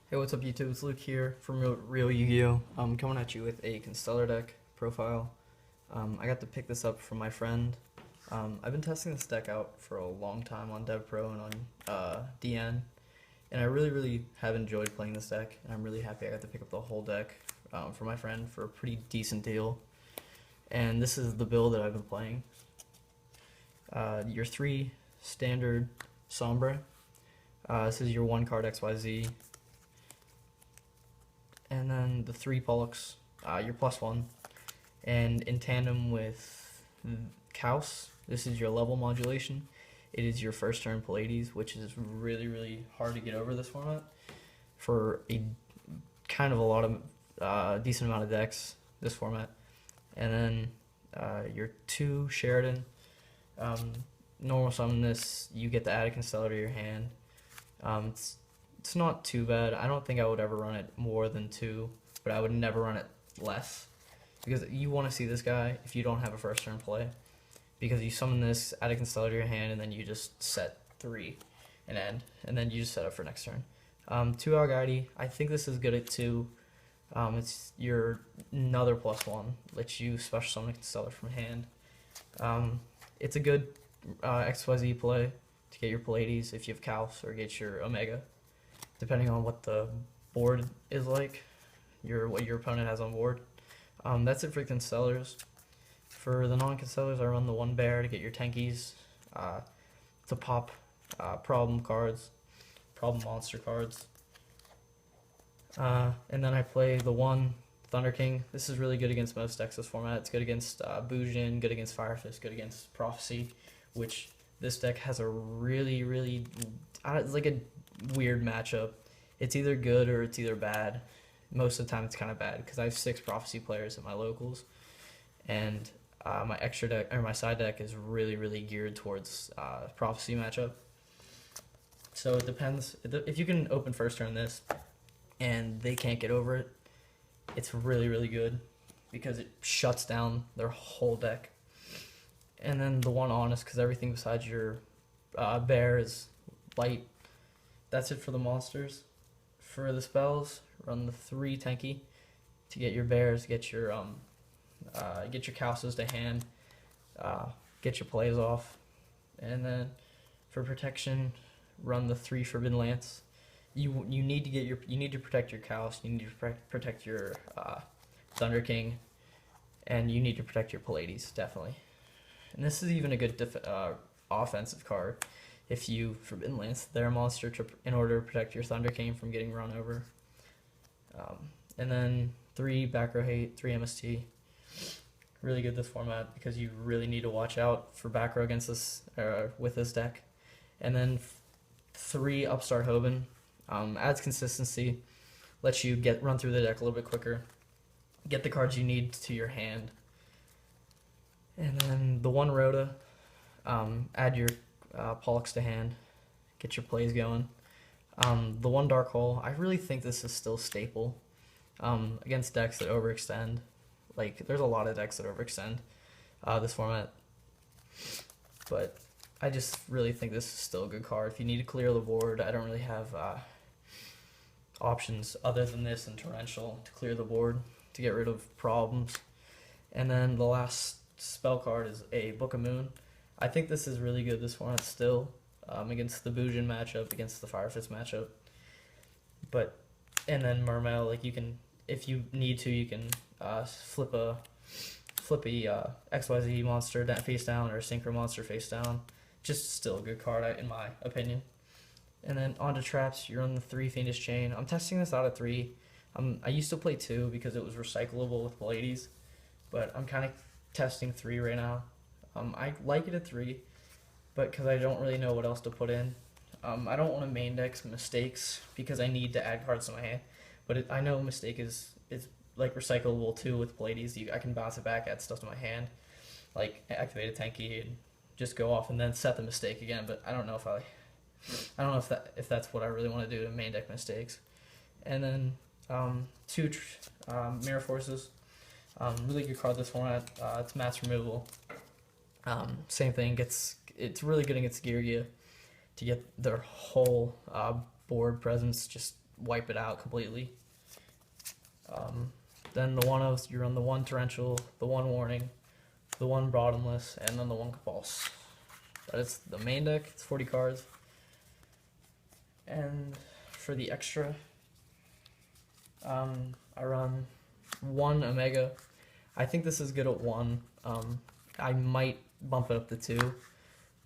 Hey, what's up YouTube? It's Luke here from Real Yu-Gi-Oh! I'm coming at you with a Constellar deck profile. I got to pick this up from my friend. I've been testing this deck out for a long time on DevPro and on DN, and I really have enjoyed playing this deck, and I'm really happy I got to pick up the whole deck for my friend for a pretty decent deal. And this is the build that I've been playing. Your 3 standard Sombre. This is your 1 card XYZ. And then the 3 Pollux, your +1. And in tandem with Kaus, this is your level modulation. It is your first turn Pallades, which is really hard to get over this format for a kind of a lot of decent amount of decks, this format. And then your 2 Sheridan. Normal summon this, you get to add a Constellar to your hand. It's not too bad. I don't think I would ever run it more than 2, but I would never run it less. Because you want to see this guy if you don't have a first turn play. Because you summon this, add a Constellar to your hand, and then you just set 3 and end. And then you just set up for next turn. 2 Algaidi, I think this is good at 2. It's your another +1, lets you special summon a Constellar from hand. It's a good XYZ play to get your Pallades if you have Kaus or get your Omega, depending on what the board is like, what your opponent has on board. That's it for Constellars. For the non-Constellars, I run the 1 bear to get your tankies, to pop problem cards, problem monster cards. And then I play the 1 Thunder King. This is really good against most decks this format. It's good against Bujin, good against Fire Fist, good against Prophecy, which this deck has a really it's like a weird matchup. It's either good or it's either bad. Most of the time it's kind of bad because I have 6 Prophecy players at my locals, and my extra deck or my side deck is really geared towards Prophecy matchup. So it depends if you can open first turn this and they can't get over it. It's really good because it shuts down their whole deck. And then the 1 Honest, because everything besides your bear is light. That's it for the monsters. For the spells, run the 3 Tanky to get your bears, get your Kauses to hand, get your plays off. And then for protection, run the 3 Forbidden Lance. You need to protect your Kaus, you need to protect your Thunder King, and you need to protect your Pallades, definitely. And this is even a good offensive card if you Forbidden Lance their monster in order to protect your Thunder King from getting run over. And then 3 back row hate, 3 MST. Really good this format because you really need to watch out for back row against this with this deck. And then 3 Upstart Hoban. Adds consistency, lets you run through the deck a little bit quicker, get the cards you need to your hand. And then the 1 Rhoda, add your Pollux to hand, get your plays going. The 1 Dark Hole, I really think this is still staple against decks that overextend. Like, there's a lot of decks that overextend this format, but I just really think this is still a good card. If you need to clear the board, I don't really have options other than this and Torrential to clear the board to get rid of problems. And then the last spell card is a Book of Moon. I think this is really good this format still against the Bujin matchup, against the Fire Fist matchup. And then Mermail, like, you can, if you need to, you can flip a XYZ monster face down or a Synchro monster face down. Just still a good card in my opinion. And then onto traps, you're on the 3 Fiendish Chain. I'm testing this out at 3. I used to play 2 because it was recyclable with Pallades, but I'm kind of testing 3 right now. I like it at 3, but because I don't really know what else to put in. I don't want to main deck Mistakes because I need to add cards to my hand, but I know Mistake is like recyclable too with Pallades. I can bounce it back, add stuff to my hand, like activate a Tanky and just go off and then set the Mistake again. But I don't know if that's what I really want to do to main deck Mistakes. And then 2 Mirror Forces, really good card this format. It's mass removal. Same thing. It's really good against Geargia to get their whole board presence just wipe it out completely. Then the 1/0, you run the 1 Torrential, the 1 Warning, the 1 Bottomless, and then the 1 Compulse. That is the main deck. It's 40 cards. And for the extra, I run 1 Omega. I think this is good at 1. I might bump it up to 2,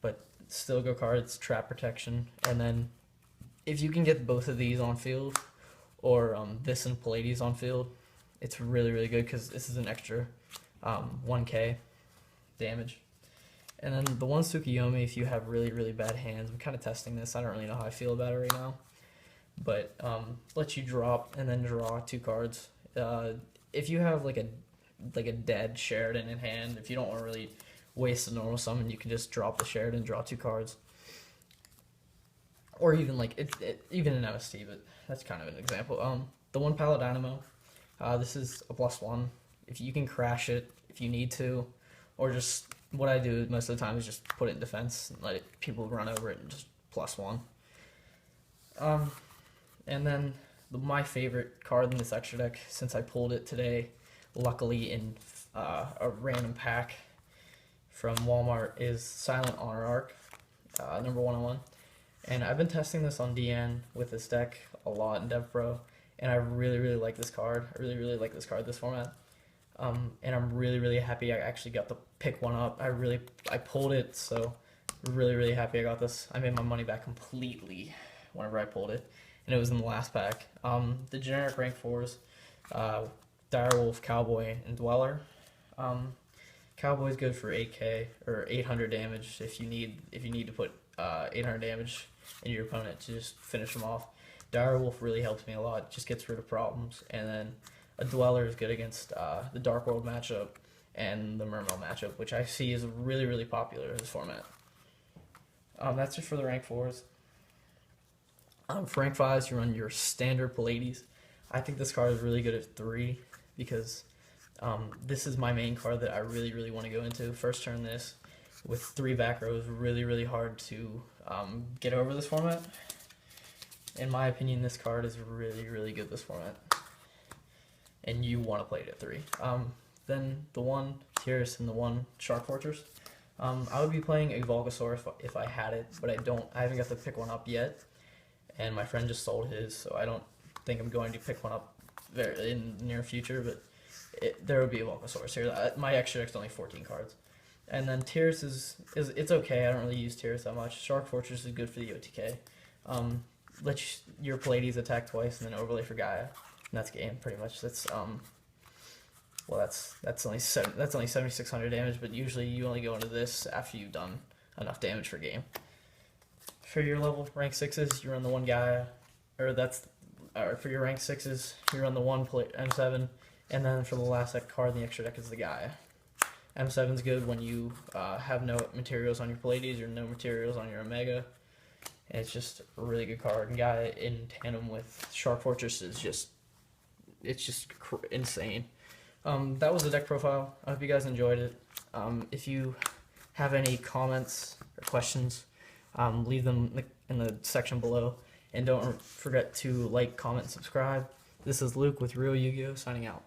but still go cards, trap protection, and then if you can get both of these on field, or this and Pallades on field, it's really, really good because this is an extra 1k damage. And then the 1 Tsukuyomi, if you have really, really bad hands, I'm kind of testing this. I don't really know how I feel about it right now. But lets you drop and then draw 2 cards. If you have like a dead Sheridan in hand, if you don't want to really waste a normal summon, you can just drop the Sheridan, draw 2 cards. Or even like even an MST, but that's kind of an example. The 1 Paladinamo, this is a +1. If you can crash it, if you need to, or just what I do most of the time is just put it in defense and let people run over it and just +1. And then my favorite card in this extra deck, since I pulled it today, luckily in a random pack from Walmart, is Silent Honor Arc, number 101. And I've been testing this on DN with this deck a lot in DevPro, and I really, really like this card. I really, really like this card, this format. And I'm really, really happy I actually got to pick one up. I pulled it, so really, really happy I got this. I made my money back completely whenever I pulled it, and it was in the last pack. The generic rank 4s, Direwolf, Cowboy, and Dweller. Cowboy's good for 8k or 800 damage if you need to put 800 damage in your opponent to just finish them off. Direwolf really helps me a lot, just gets rid of problems. And then a Dweller is good against the Dark World matchup and the Mermail matchup, which I see is really, really popular in this format. That's it for the rank 4s. For rank 5s, you run your standard Pallades. I think this card is really good at 3 because this is my main card that I really, really want to go into. First turn this with 3 back rows, really, really hard to get over this format. In my opinion, this card is really, really good this format, and you want to play it at 3. Then the 1 Tiras and the 1 Shark Fortress. I would be playing a Vulgasaur if I had it, but I don't. I haven't got to pick one up yet, and my friend just sold his, so I don't think I'm going to pick one up in the near future, but there will be a Vulgasaurus here. My extra deck's only 14 cards. And then Tiras is it's okay. I don't really use Tiras that much. Shark Fortress is good for the OTK. Let your Pallades attack twice and then overlay for Gaia. And that's game pretty much. That's well, that's only 7,600 damage, but usually you only go into this after you've done enough damage for game. For your level rank 6s, you run the 1 Gaia, or for your rank 6s, you run the 1 M7, and then for the last card in the extra deck is the Gaia. M7 is good when you have no materials on your Pallades or no materials on your Omega. And it's just a really good card. And Gaia in tandem with Shark Fortress is just insane. That was the deck profile. I hope you guys enjoyed it. If you have any comments or questions, leave them in the section below. And don't forget to like, comment, and subscribe. This is Luke with Real Yu-Gi-Oh! Signing out.